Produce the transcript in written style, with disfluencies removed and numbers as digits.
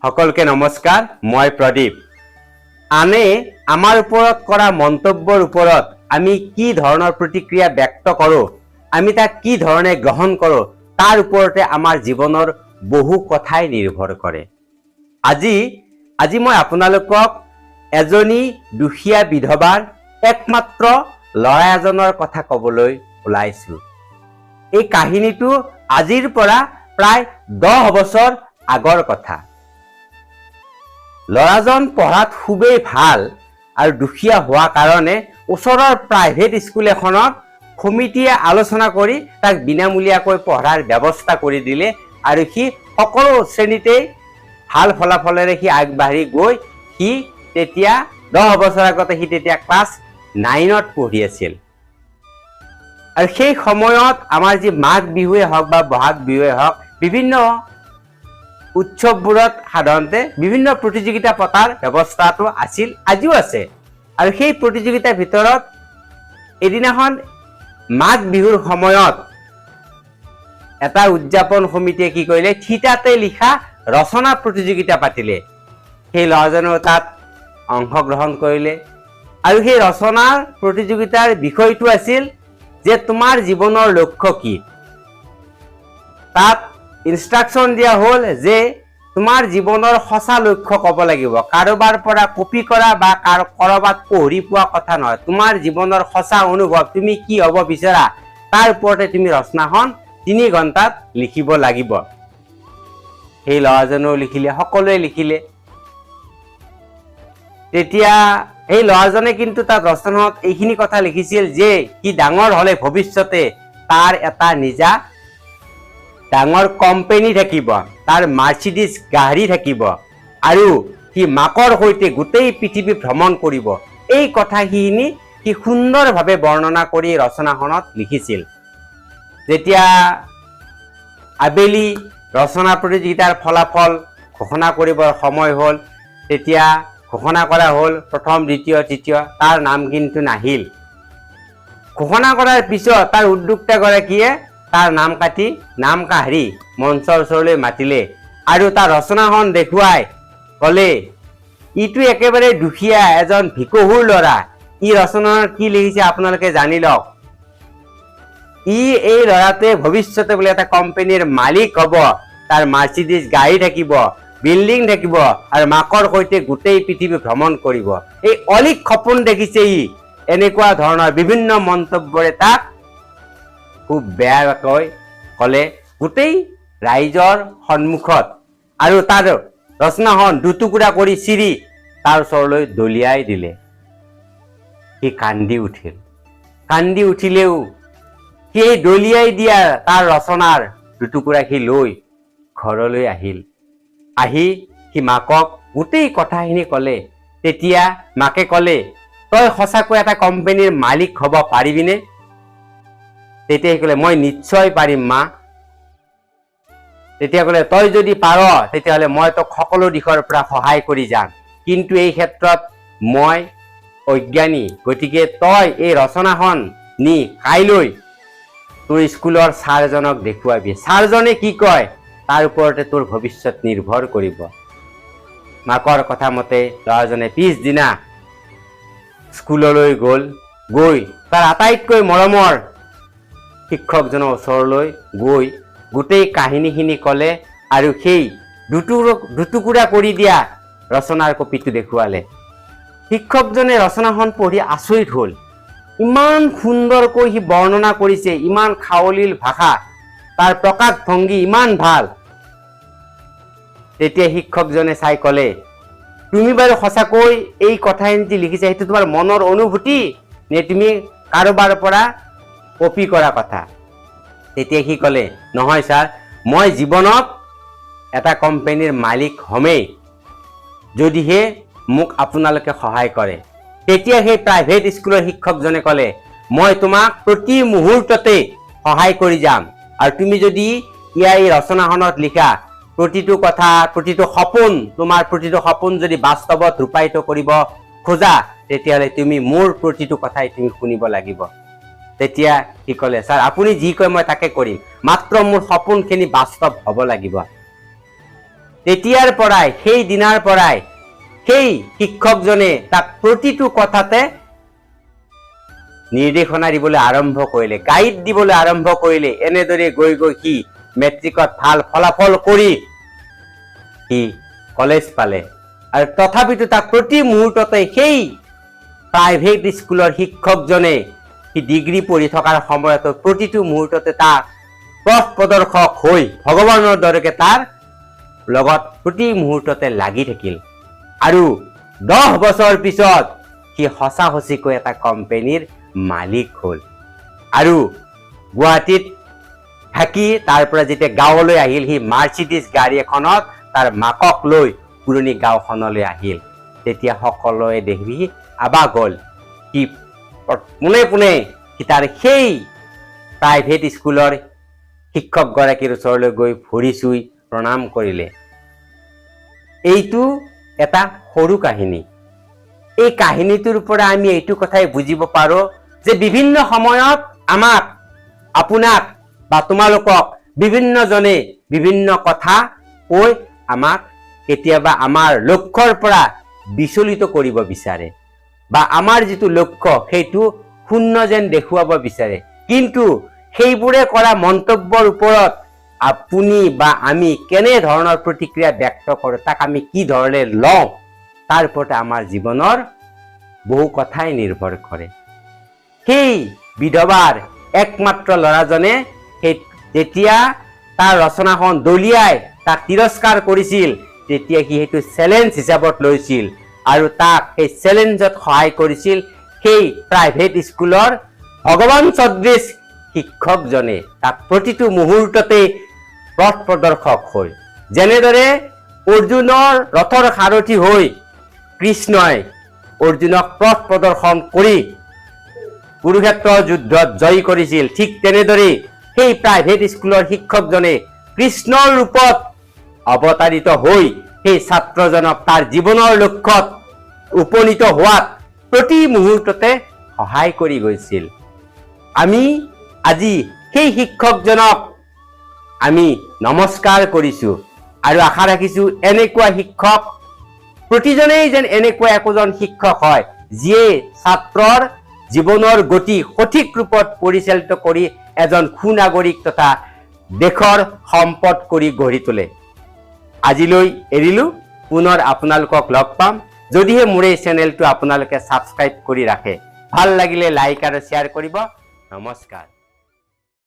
সকলকে নমস্কাৰ, মই প্ৰদীপ। আনে আমাৰ ওপৰত কৰা মন্তব্যৰ ওপৰত আমি কি ধৰণৰ প্ৰতিক্ৰিয়া ব্যক্ত কৰোঁ, আমি তাক কি ধৰণে গ্ৰহণ কৰোঁ, তাৰ ওপৰতে আমাৰ জীৱনৰ বহু কথাই নিৰ্ভৰ কৰে। আজি মই আপোনালোকক এজনী দুখীয়া বিধৱাৰ একমাত্ৰ ল'ৰা এজনৰ কথা ক'বলৈ ওলাইছোঁ। এই কাহিনীটো আজিৰ পৰা প্ৰায় 10 বছৰ আগৰ কথা। ল'ৰাজন পঢ়াত খুবেই ভাল আৰু দুখীয়া হোৱা কাৰণে ওচৰৰ প্ৰাইভেট স্কুল এখনত সমিতিয়ে আলোচনা কৰি তাক বিনামূলীয়াকৈ পঢ়াৰ ব্যৱস্থা কৰি দিলে আৰু সি সকলো শ্ৰেণীতেই ভাল ফলাফলেৰে সি আগবাঢ়ি গৈ সি তেতিয়া 10 বছৰ আগতে সি তেতিয়া ক্লাছ 9ত পঢ়ি আছিল। আৰু সেই সময়ত আমাৰ যি মাঘ বিহুৱে হওক বা বহাগ বিহুৱে হওক বিভিন্ন উৎসৱবোৰত সাধাৰণতে বিভিন্ন প্ৰতিযোগিতা পতাৰ ব্যৱস্থাটো আছিল, আজিও আছে। আৰু সেই প্ৰতিযোগিতাৰ ভিতৰত এদিনাখন মাঘ বিহুৰ সময়ত এটা উদযাপন সমিতিয়ে কি কৰিলে, থিতাতে লিখা ৰচনা প্ৰতিযোগিতা পাতিলে। সেই ল'ৰাজনেও তাত অংশগ্ৰহণ কৰিলে আৰু সেই ৰচনাৰ প্ৰতিযোগিতাৰ বিষয়টো আছিল যে তোমাৰ জীৱনৰ লক্ষ্য কি। তাত ইনষ্ট্ৰাকশ্যন দিয়া হ'ল যে তোমাৰ জীৱনৰ সঁচা লক্ষ্য ক'ব লাগিব, কাৰোবাৰ পৰা কপি কৰা বা ক'ৰবাত পঢ়ি পোৱা কথা নহয়। তোমাৰ জীৱনৰ সঁচা অনুভৱ, তুমি কি হ'ব বিচৰা তাৰ ওপৰতে তুমি ৰচনাখন 3 ঘণ্টাত লিখিব লাগিব। সেই ল'ৰাজনেও লিখিলে, সকলোৱে লিখিলে। তেতিয়া এই ল'ৰাজনে কিন্তু তাত ৰচনাখনত এইখিনি কথা লিখিছিল যে সি ডাঙৰ হ'লে ভৱিষ্যতে তাৰ এটা নিজা ডাঙৰ কোম্পানী থাকিব, তাৰ মাৰ্চিডিজ গাড়ী থাকিব আৰু সি মাকৰ সৈতে গোটেই পৃথিৱী ভ্ৰমণ কৰিব। এই কথাখিনি সি সুন্দৰভাৱে বৰ্ণনা কৰি ৰচনাখনত লিখিছিল। যেতিয়া আবেলি ৰচনা প্ৰতিযোগিতাৰ ফলাফল ঘোষণা কৰিবৰ সময় হ'ল, তেতিয়া ঘোষণা কৰা হ'ল প্ৰথম, দ্বিতীয়, তৃতীয়, তাৰ নাম কিন্তু নাহিল। ঘোষণা কৰাৰ পিছত তাৰ উদ্যোক্তাগৰাকীয়ে তাৰ নাম কাটি নাম কাঢ়ি মঞ্চৰ ওচৰলৈ মাতিলে আৰু তাৰ ৰচনাখন দেখুৱাই ক'লে, ইটো একেবাৰে দুখীয়া এজন ভিকহুৰ ল'ৰা, ই ৰচনাৰ কি লিখিছে আপোনালোকে জানি লওক। এই ল'ৰাটোৱে ভৱিষ্যতে বোলে এটা কোম্পানীৰ মালিক হ'ব, তাৰ মাৰ্চিডিজ গাড়ী থাকিব, বিল্ডিং থাকিব আৰু মাকৰ সৈতে গোটেই পৃথিৱী ভ্ৰমণ কৰিব। এই অলিক সপোন দেখিছে ই। এনেকুৱা ধৰণৰ বিভিন্ন মন্তব্যৰে তাক খুব বেয়াকৈ ক'লে গোটেই ৰাইজৰ সন্মুখত আৰু তাৰ ৰচনাখন দুটুকুৰা কৰি চিৰি তাৰ ওচৰলৈ দলিয়াই দিলে। সি কান্দি উঠিলেও সেই দলিয়াই দিয়া তাৰ ৰচনাৰ দুটুকুৰা সি লৈ ঘৰলৈ আহি সি মাকক গোটেই কথাখিনি ক'লে। তেতিয়া মাকে ক'লে, তই সঁচাকৈ এটা কোম্পানীৰ মালিক হ'ব পাৰিবিনে? তেতিয়া সি ক'লে, মই নিশ্চয় পাৰিম মা। তেতিয়া ক'লে, তই যদি পাৰ তেতিয়াহ'লে মই তোক সকলো দিশৰ পৰা সহায় কৰি যাম, কিন্তু এই ক্ষেত্ৰত মই অজ্ঞানী, গতিকে তই এই ৰচনাখন নি কাইলৈ তোৰ স্কুলৰ ছাৰজনক দেখুৱাবি। ছাৰজনে কি কয় তাৰ ওপৰতে তোৰ ভৱিষ্যত নিৰ্ভৰ কৰিব। মাকৰ কথা মতে ল'ৰাজনে পিছদিনা স্কুললৈ গৈ তাৰ আটাইতকৈ মৰমৰ শিক্ষকজনৰ ওচৰলৈ গৈ গোটেই কাহিনীখিনি ক'লে আৰু সেই দুটুকুৰা কৰি দিয়া ৰচনাৰ কপিটো দেখুৱালে। শিক্ষকজনে ৰচনাখন পঢ়ি আচৰিত হ'ল। ইমান সুন্দৰকৈ সি বৰ্ণনা কৰিছে, ইমান খাৱলীল ভাষা, তাৰ প্ৰকাশভংগী ইমান ভাল। তেতিয়া শিক্ষকজনে চাই ক'লে, তুমি বাৰু সঁচাকৈ এই কথাখিনি লিখিছা, সেইটো তোমাৰ মনৰ অনুভূতি নে তুমি কাৰোবাৰ পৰা কপি কৰা কথা? তেতিয়া সি ক'লে, নহয় ছাৰ, মই জীৱনত এটা কোম্পানীৰ মালিক হ'মেই যদিহে মোক আপোনালোকে সহায় কৰে। তেতিয়া সেই প্ৰাইভেট স্কুলৰ শিক্ষকজনে ক'লে, মই তোমাক প্ৰতি মুহূৰ্ততে সহায় কৰি যাম আৰু তুমি যদি এই ৰচনাখনত লিখা প্ৰতিটো কথা, প্ৰতিটো সপোন, তোমাৰ প্ৰতিটো সপোন যদি বাস্তৱত ৰূপায়িত কৰিব খোজা তেতিয়াহ'লে তুমি মোৰ প্ৰতিটো কথাই তুমি শুনিব লাগিব। তেতিয়া সি ক'লে, ছাৰ আপুনি যি কয় মই তাকে কৰিম, মাত্ৰ মোৰ সপোনখিনি বাস্তৱ হ'ব লাগিব। তেতিয়াৰ পৰাই সেই দিনাৰ পৰাই সেই শিক্ষকজনে তাক প্ৰতিটো কথাতে নিৰ্দেশনা দিবলৈ আৰম্ভ কৰিলে, গাইড দিবলৈ আৰম্ভ কৰিলে। এনেদৰে গৈ গৈ সি মেট্ৰিকত ভাল ফলাফল কৰি সি কলেজ পালে। আৰু তথাপিতো তাক প্ৰতি মুহূৰ্ততে সেই প্ৰাইভেট স্কুলৰ শিক্ষকজনে সি ডিগ্ৰী পঢ়ি থকাৰ সময়তো প্ৰতিটো মুহূৰ্ততে তাৰ পথ প্ৰদৰ্শক হৈ ভগৱানৰ দৰেকে তাৰ লগত প্ৰতি মুহূৰ্ততে লাগি থাকিল। আৰু 10 বছৰ পিছত সি সঁচা সঁচিকৈ এটা কোম্পানীৰ মালিক হ'ল। আৰু গুৱাহাটীত থাকি তাৰ পৰা যেতিয়া গাঁৱলৈ আহিল, সি মাৰ্চিডিজ গাড়ী এখনত তাৰ মাকক লৈ পুৰণি গাঁওখনলৈ আহিল। তেতিয়া সকলোৱে দেখি আবাক হ'ল। সি পোনে পোনে সি তাৰ সেই প্ৰাইভেট স্কুলৰ শিক্ষকগৰাকীৰ ওচৰলৈ গৈ ভৰি চুই প্ৰণাম কৰিলে। এইটো এটা সৰু কাহিনী। এই কাহিনীটোৰ পৰা আমি এইটো কথাই বুজিব পাৰোঁ যে বিভিন্ন সময়ত আমাক, আপোনাক বা তোমালোকক বিভিন্নজনে বিভিন্ন কথা কৈ আমাক কেতিয়াবা আমাৰ লক্ষ্যৰ পৰা বিচলিত কৰিব বিচাৰে বা আমাৰ যিটো লক্ষ্য সেইটো শূন্য যেন দেখুৱাব বিচাৰে। কিন্তু সেইবোৰে কৰা মন্তব্যৰ ওপৰত আপুনি বা আমি কেনে ধৰণৰ প্ৰতিক্ৰিয়া ব্যক্ত কৰোঁ, তাক আমি কি ধৰণে লওঁ, তাৰ ওপৰতে আমাৰ জীৱনৰ বহু কথাই নিৰ্ভৰ কৰে। সেই বিধৱাৰ একমাত্ৰ ল'ৰাজনে সেই যেতিয়া তাৰ ৰচনাখন দলিয়াই তাক তিৰস্কাৰ কৰিছিল, তেতিয়া সি সেইটো চেলেঞ্জ হিচাপত লৈছিল আৰু তাক সেই চেলেঞ্জত সহায় কৰিছিল সেই প্ৰাইভেট স্কুলৰ ভগৱান সদৃশ শিক্ষকজনে। তাক প্ৰতিটো মুহূৰ্ততে পথ প্ৰদৰ্শক হৈ, যেনেদৰে অৰ্জুনৰ ৰথৰ সাৰথি হৈ কৃষ্ণই অৰ্জুনক পথ প্ৰদৰ্শন কৰি কুৰুক্ষেত্ৰ যুদ্ধত জয়ী কৰিছিল, ঠিক তেনেদৰে সেই প্ৰাইভেট স্কুলৰ শিক্ষকজনে কৃষ্ণৰ ৰূপত অৱতাৰিত হৈ সেই ছাত্ৰজনক তাৰ জীৱনৰ লক্ষ্যত উপনীত হোৱাত প্ৰতি মুহূৰ্ততে সহায় কৰি গৈছিল। আমি আজি সেই শিক্ষকজনক আমি নমস্কাৰ কৰিছোঁ আৰু আশা ৰাখিছোঁ এনেকুৱা শিক্ষক প্ৰতিজনেই যেন এনেকুৱা একোজন শিক্ষক হয় যিয়ে ছাত্ৰৰ জীৱনৰ গতি সঠিক ৰূপত পৰিচালিত কৰি এজন সুনাগৰিক তথা দেশৰ সম্পদ কৰি গঢ়ি তোলে। আজিলৈ এৰিলোঁ, পুনৰ আপোনালোকক লগ পাম যদিহে মোৰ এই চেনেলটো আপোনালোকে ছাবস্ক্ৰাইব কৰি ৰাখে। ভাল লাগিলে লাইক আৰু শ্বেয়াৰ কৰিব। নমস্কাৰ।